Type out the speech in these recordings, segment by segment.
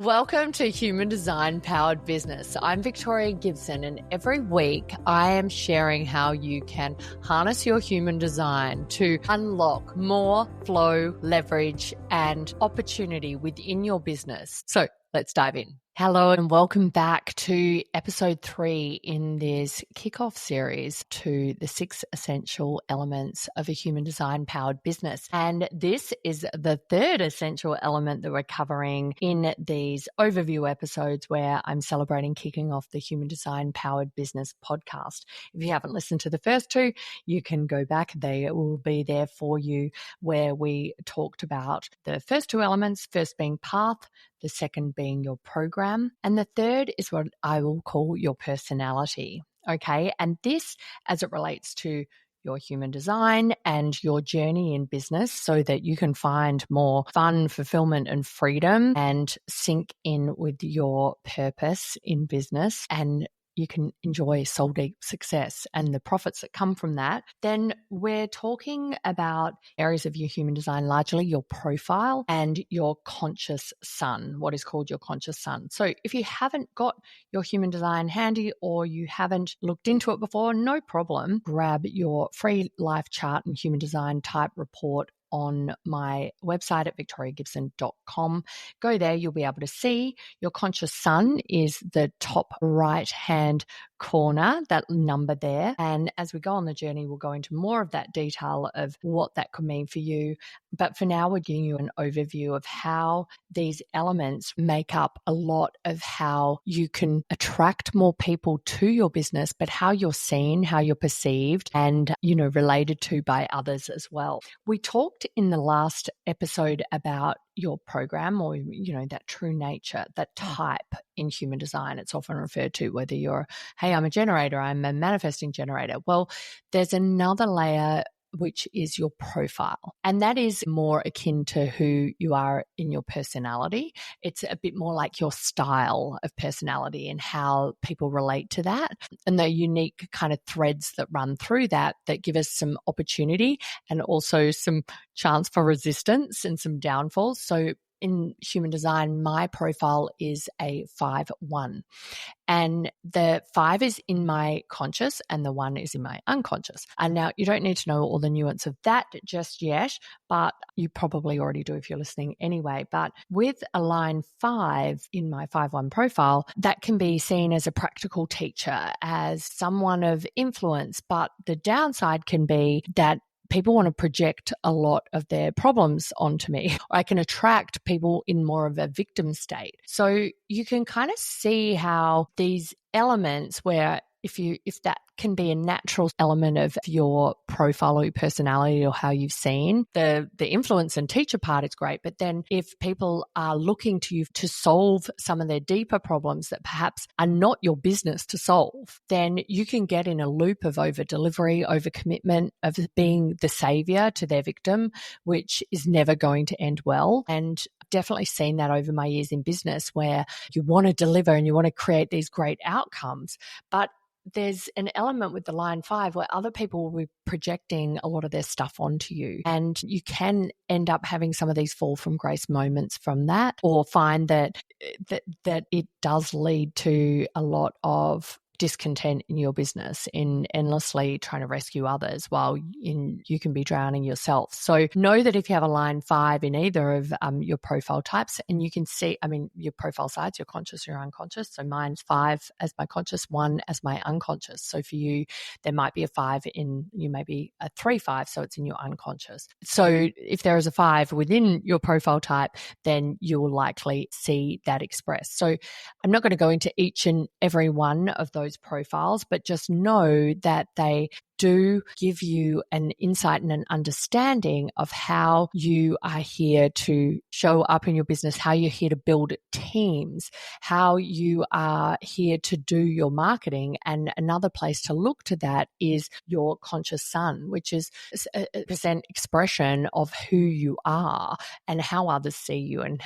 Welcome to Human Design Powered Business. I'm Victoria Gibson, and every week I am sharing how you can harness your human design to unlock more flow, leverage, and opportunity within your business. So let's dive in. Hello and welcome back to episode 3 in this kickoff series to the 6 essential elements of a human design powered business. And this is the third essential element that we're covering in these overview episodes where I'm celebrating kicking off the Human Design Powered Business podcast. If you haven't listened to the first 2, you can go back. They will be there for you, where we talked about the first 2 elements, first being path, the second being your program, and the third is what I will call your personality. Okay. And this, as it relates to your human design and your journey in business, so that you can find more fun, fulfillment, and freedom and sync in with your purpose in business, and you can enjoy soul deep success and the profits that come from that, then we're talking about areas of your human design, largely your profile and your conscious sun, what is called your conscious sun. So if you haven't got your human design handy or you haven't looked into it before, no problem. Grab your free life chart and human design type report on my website at victoriagibson.com. Go there, you'll be able to see your conscious sun is the top right hand corner, that number there. And as we go on the journey, we'll go into more of that detail of what that could mean for you. But for now, we're giving you an overview of how these elements make up a lot of how you can attract more people to your business, but how you're seen, how you're perceived, and, related to by others as well. We talked in the last episode about your program, or that true nature, that type in human design. It's often referred to, whether you're, hey, I'm a generator, I'm a manifesting generator. Well, there's another layer, which is your profile. And that is more akin to who you are in your personality. It's a bit more like your style of personality and how people relate to that, and the unique kind of threads that run through that give us some opportunity and also some chance for resistance and some downfalls. So in human design, my profile is a 5-1. And the 5 is in my conscious and the 1 is in my unconscious. And now you don't need to know all the nuance of that just yet, but you probably already do if you're listening anyway. But with a line 5 in my 5-1 profile, that can be seen as a practical teacher, as someone of influence. But the downside can be that people want to project a lot of their problems onto me. I can attract people in more of a victim state. So you can kind of see how these elements, where if that can be a natural element of your profile or your personality or how you've seen, the influence and teacher part is great. But then if people are looking to you to solve some of their deeper problems that perhaps are not your business to solve, then you can get in a loop of over delivery, over commitment, of being the savior to their victim, which is never going to end well. And definitely seen that over my years in business, where you want to deliver and you want to create these great outcomes, but there's an element with the line 5 where other people will be projecting a lot of their stuff onto you, and you can end up having some of these fall from grace moments from that, or find that it does lead to a lot of discontent in your business, in endlessly trying to rescue others while you can be drowning yourself. So know that if you have a line 5 in either of your profile types, and you can see, your profile sides, your conscious, your unconscious. So mine's 5 as my conscious, 1 as my unconscious. So for you, there might be a 5 in, you may be a 3-5, so it's in your unconscious. So if there is a 5 within your profile type, then you will likely see that expressed. So I'm not going to go into each and every one of those profiles, but just know that they do give you an insight and an understanding of how you are here to show up in your business, how you're here to build teams, how you are here to do your marketing. And another place to look to that is your conscious sun, which is a percent expression of who you are and how others see you and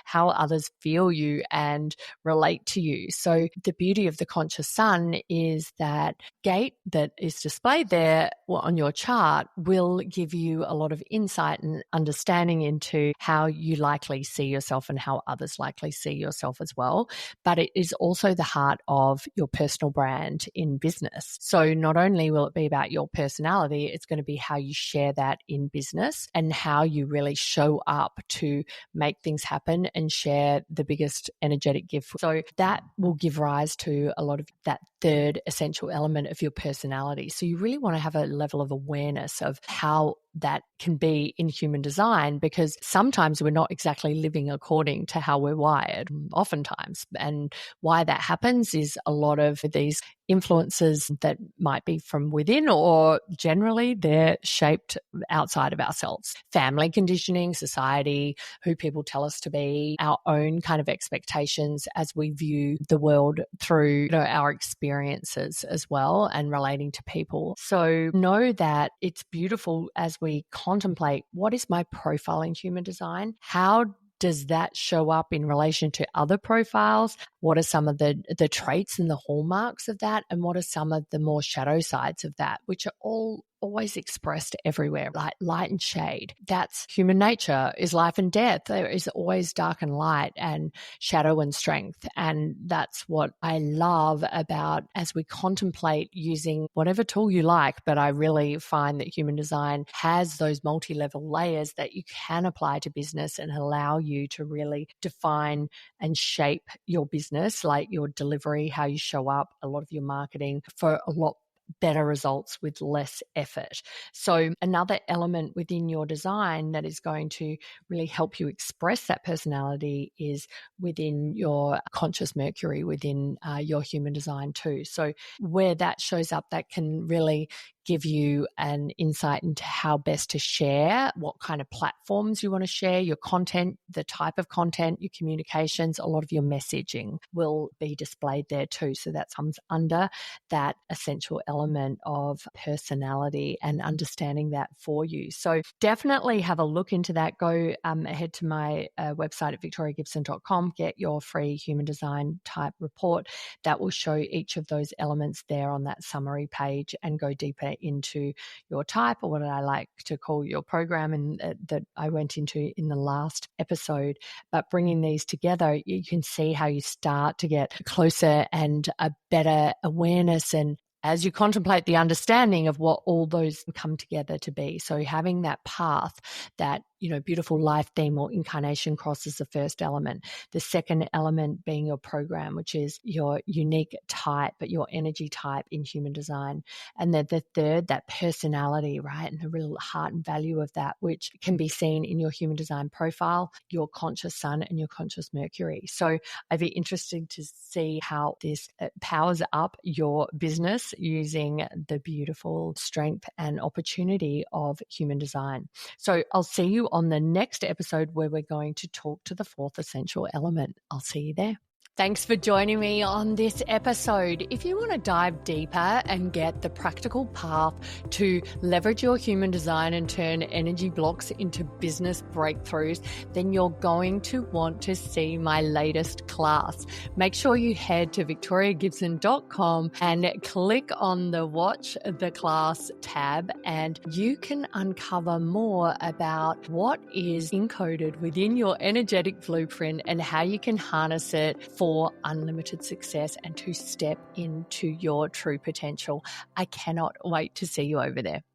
how others feel you and relate to you. So the beauty of the conscious sun is that gate that is displayed displayed there on your chart will give you a lot of insight and understanding into how you likely see yourself and how others likely see yourself as well. But it is also the heart of your personal brand in business. So not only will it be about your personality, it's going to be how you share that in business and how you really show up to make things happen and share the biggest energetic gift. So that will give rise to a lot of that third essential element of your personality. So you really want to have a level of awareness of how that can be in human design, because sometimes we're not exactly living according to how we're wired, oftentimes. And why that happens is a lot of these influences that might be from within, or generally they're shaped outside of ourselves. Family conditioning, society, who people tell us to be, our own kind of expectations as we view the world through our experiences as well and relating to people. So know that it's beautiful as we contemplate, what is my profile in human design? How does that show up in relation to other profiles? What are some of the traits and the hallmarks of that? And what are some of the more shadow sides of that, which are all always expressed everywhere, like light and shade. That's human nature, is life and death. There is always dark and light and shadow and strength. And that's what I love about as we contemplate using whatever tool you like. But I really find that human design has those multi-level layers that you can apply to business and allow you to really define and shape your business, like your delivery, how you show up, a lot of your marketing for a lot better results with less effort. So another element within your design that is going to really help you express that personality is within your conscious Mercury, within your human design too. So where that shows up, that can really give you an insight into how best to share, what kind of platforms you want to share, your content, the type of content, your communications, a lot of your messaging will be displayed there too. So that comes under that essential element of personality and understanding that for you. So definitely have a look into that. Go ahead to my website at victoriagibson.com, get your free human design type report that will show each of those elements there on that summary page and go deeper into your type, or what I like to call your program, and that I went into in the last episode. But bringing these together, you can see how you start to get closer and a better awareness, and as you contemplate the understanding of what all those come together to be. So having that path, that beautiful life theme or incarnation cross is the first element. The second element being your program, which is your unique type, but your energy type in human design. And then the third, that personality, right? And the real heart and value of that, which can be seen in your human design profile, your conscious sun and your conscious Mercury. So I'd be interested to see how this powers up your business using the beautiful strength and opportunity of human design. So I'll see you on the next episode where we're going to talk to the fourth essential element. I'll see you there. Thanks for joining me on this episode. If you want to dive deeper and get the practical path to leverage your human design and turn energy blocks into business breakthroughs, then you're going to want to see my latest class. Make sure you head to victoriagibson.com and click on the Watch the Class tab, and you can uncover more about what is encoded within your energetic blueprint and how you can harness it for unlimited success and to step into your true potential. I cannot wait to see you over there.